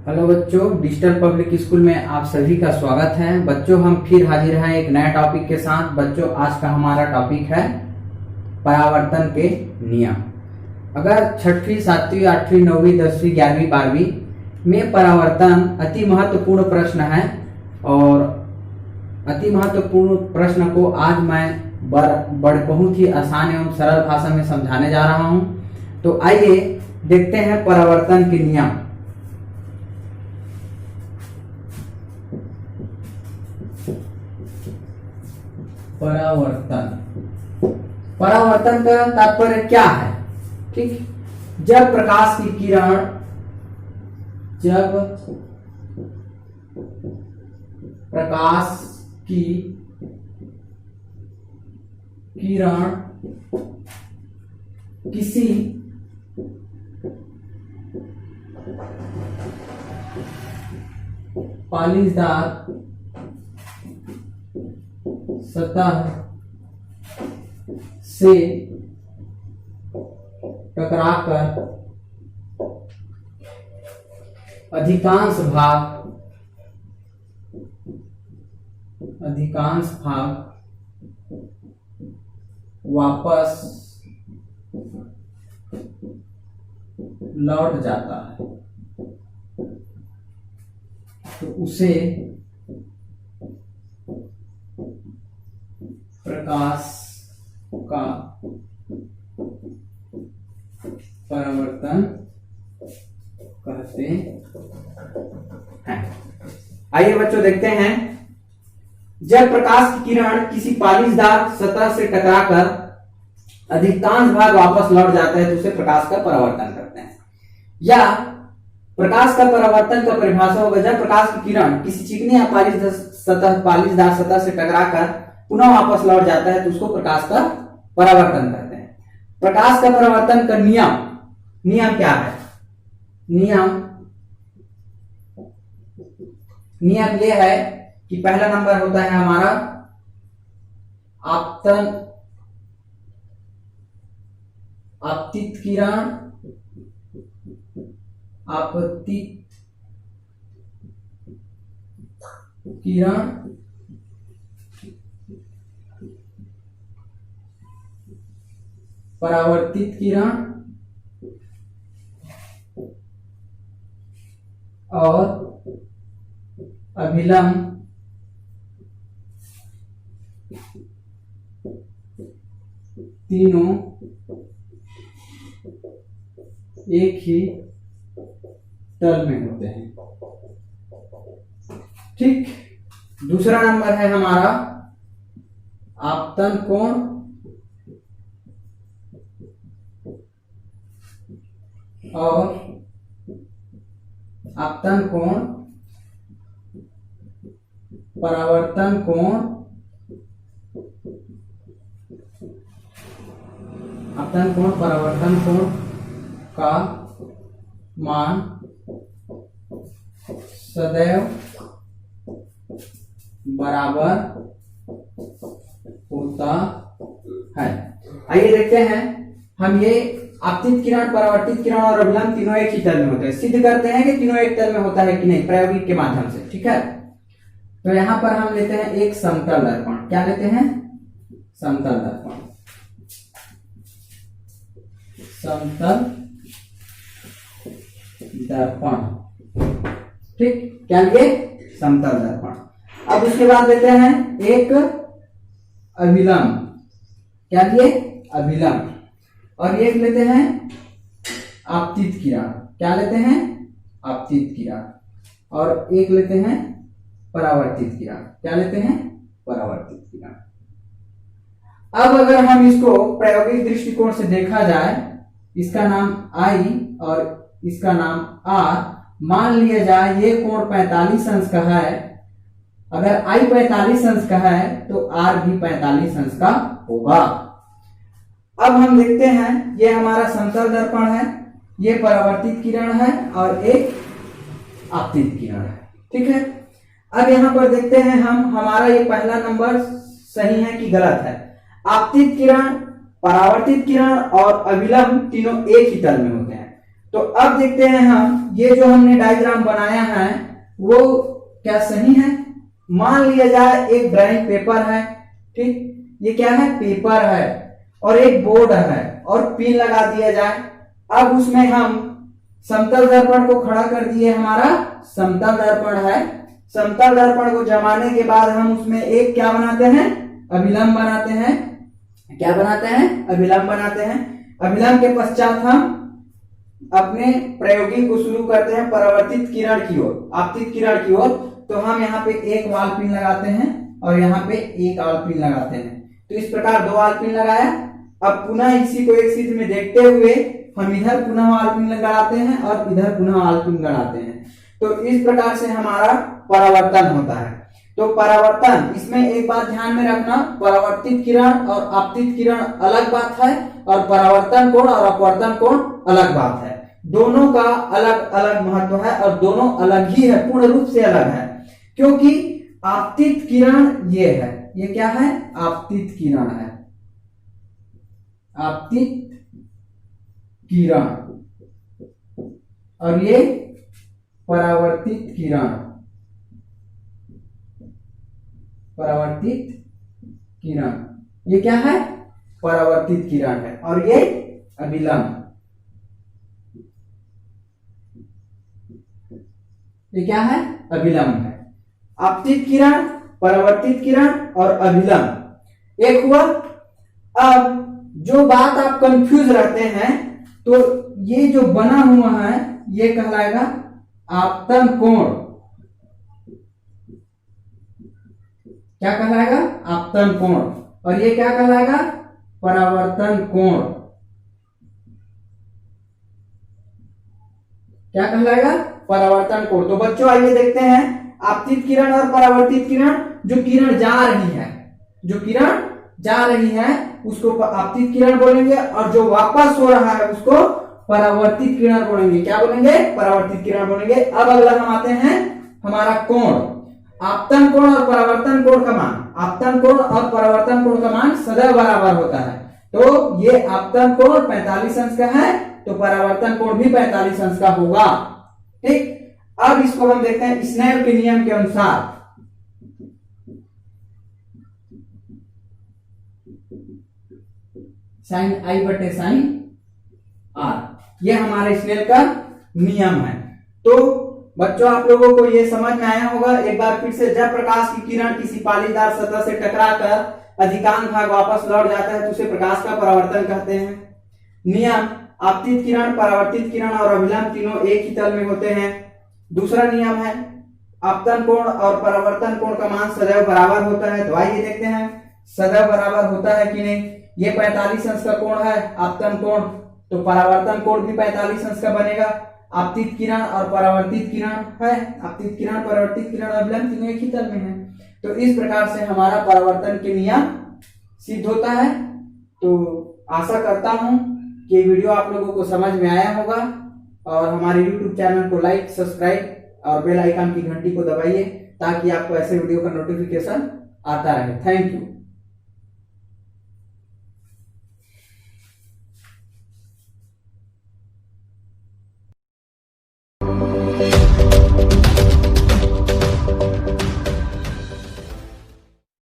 Hello बच्चों, digital public school में आप सभी का स्वागत है। बच्चों, हम फिर हाजिर हैं एक नए टॉपिक के साथ। बच्चों, आज का हमारा टॉपिक है परावर्तन के नियम। अगर छठी, सातवीं, आठवीं, नौवीं, 10वीं, 11वीं, 12वीं में परावर्तन अति महत्वपूर्ण प्रश्न है और अति महत्वपूर्ण प्रश्न को आज मैं बहुत ही आसान एवं सरल भाषा में समझाने जा रहा हूं। तो आइए देखते हैं परावर्तन के नियम। परावर्तन का तात्पर्य क्या है? ठीक, जब प्रकाश की किरण किसी पालिशदार सतह से टकराकर अधिकांश भाग वापस लौट जाता है तो उसे प्रकाश का परावर्तन कहते हैं। आइए बच्चों देखते हैं, जब प्रकाश की किरण किसी पालिशदार सतह से टकराकर अधिकांश भाग वापस लौट जाता है तो उसे प्रकाश का परावर्तन करते हैं। या प्रकाश का परावर्तन का परिभाषा होगा, जब प्रकाश की किरण किसी चिकनी या पालिशदार सतह से टकराकर पुनः वापस लौट जाता है तो उसको प्रकाश का परावर्तन करते हैं। प्रकाश का परावर्तन का नियम क्या है? नियम यह है कि पहला नंबर होता है हमारा आपतित किरण परावर्तित किरण और अभिलंब तीनों एक ही तल में होते हैं। ठीक, दूसरा नंबर है हमारा आपतन कोण और आपतन कोण परावर्तन कोण का मान सदैव बराबर होता है। आइए देखते हैं, हम ये आपतित किरण, परावर्तित किरण और अभिलंब तीनों एक ही तल में होते हैं। सिद्ध करते हैं कि तीनों एक तल में होता है कि नहीं प्रायोगिक के माध्यम से। ठीक है, तो यहां पर हम लेते हैं एक समतल दर्पण। क्या लेते हैं? समतल दर्पण। ठीक, क्या लिए? समतल दर्पण। अब उसके बाद लेते हैं एक अभिलंब। क्या लिए? अभिलंब। और एक लेते हैं आपतित किरण। क्या लेते हैं? आपतित किरण। और एक लेते हैं परावर्तित किरण। क्या लेते हैं? परावर्तित किरण। अब अगर हम इसको प्रायोगिक दृष्टिकोण से देखा जाए, इसका नाम I और इसका नाम R मान लिया जाए, ये कोण 45 अंश का है। अगर I 45 अंश का है तो R भी 45 अंश का होगा। अब हम देखते हैं, ये हमारा समतल दर्पण है, ये परावर्तित किरण है और एक आपतित किरण है। ठीक है, अब यहां पर देखते हैं हम, हमारा ये पहला नंबर सही है कि गलत है। आपतित किरण, परावर्तित किरण और अभिलंब तीनों एक ही तल में होते हैं। तो अब देखते हैं हम ये जो हमने डायग्राम बनाया है वो क्या सही है। मान लिया जाए एक ड्राइंग पेपर है, ठीक, ये क्या है, पेपर है, और एक बोर्ड है और पिन लगा दिया जाए। अब उसमें हम समतल दर्पण को खड़ा कर दिए, हमारा समतल दर्पण है। समतल दर्पण को जमाने के बाद हम उसमें एक क्या बनाते हैं, अभिलंब बनाते हैं। क्या बनाते हैं, अभिलंब बनाते हैं। अभिलंब के पश्चात हम अपने प्रयोगी को शुरू करते हैं परावर्तित किरण की ओर, आपतित किरण की ओर। तो हम यहाँ पे एक वाल पिन लगाते हैं और यहाँ पे एक आल पिन लगाते हैं। तो इस प्रकार 2 आल पिन लगाया। अब पुनः इसी को एक चित्र में देखते हुए हम इधर पुनः आल पिन लगाते हैं और इधर पुनः आल पिन लगाते हैं। तो इस प्रकार से हमारा परावर्तन होता है। तो परावर्तन, इसमें एक बात ध्यान में रखना, परावर्तित किरण और आपतित किरण अलग बात है और परावर्तन कोण और अपवर्तन कोण अलग बात है। दोनों का अलग अलग महत्व है और दोनों अलग ही है, पूर्ण रूप से अलग है। क्योंकि आपतित किरण ये है, ये क्या है, आपतित किरण है, आपतित किरण, और ये परावर्तित किरण, परावर्तित किरण, ये क्या है, परावर्तित किरण है, और ये अभिलंब, ये क्या है, अभिलंब है। आपतित किरण, परावर्तित किरण और अभिलंब एक हुआ। अब जो बात आप कंफ्यूज रहते हैं, तो ये जो बना हुआ है ये कहलाएगा आपतन कोण। क्या कहलाएगा, आपतन कोण, और ये क्या कहलाएगा, परावर्तन कोण। क्या कहलाएगा, परावर्तन कोण। तो बच्चों आइए देखते हैं आपतित किरण और परावर्तित किरण। जो किरण जा रही है, जो किरण जा रही है उसको आपतित किरण बोलेंगे, और जो वापस हो रहा है उसको परावर्तित किरण बोलेंगे। क्या बोलेंगे, परावर्तित किरण बोलेंगे। अब अगला हम आते हैं हमारा कोण। आपतन कोण और परावर्तन कोण का मान, आपतन कोण और परावर्तन कोण का मान सदैव बराबर होता है। तो ये आपतन कोण 45 अंश का है, तो परावर्तन कोण भी 45 अंश का होगा, ठीक। अब इसको हम देखते हैं स्नेल के नियम के अनुसार। साइन आई बटे साइन आर, ये हमारे स्नेल का नियम है। तो बच्चों आप लोगों को ये समझ में आया होगा। एक बार फिर से, जब प्रकाश की किरण किसी पालीदार सतह से टकराकर अधिकांश भाग वापस लौट जाता है तो उसे प्रकाश का परावर्तन कहते हैं। नियम, आपतित किरण, परावर्तित किरण और अभिलंब तीनों एक ही तल में होते हैं। दूसरा नियम है आपतन कोण और परावर्तन कोण का मान सदैव बराबर होता है। तो आइए देखते हैं सदैव बराबर होता है कि नहीं। ये 45 अंश का कोण है आपतन कोण, तो परावर्तन कोण भी 45 अंश का बनेगा। आपतित किरण और परावर्तित किरण है, आपतित किरण, परावर्तित किरण, अभिलंब तीनों एक ही तल में है। तो इस प्रकार से हमारा परावर्तन के नियम सिद्ध होता है। तो आशा करता हूं कि वीडियो आप लोगों को समझ में आया होगा, और हमारे YouTube चैनल को लाइक, सब्सक्राइब और बेल आइकन की घंटी को दबाइए ताकि आपको ऐसे वीडियो का नोटिफिकेशन आता रहे। Thank you.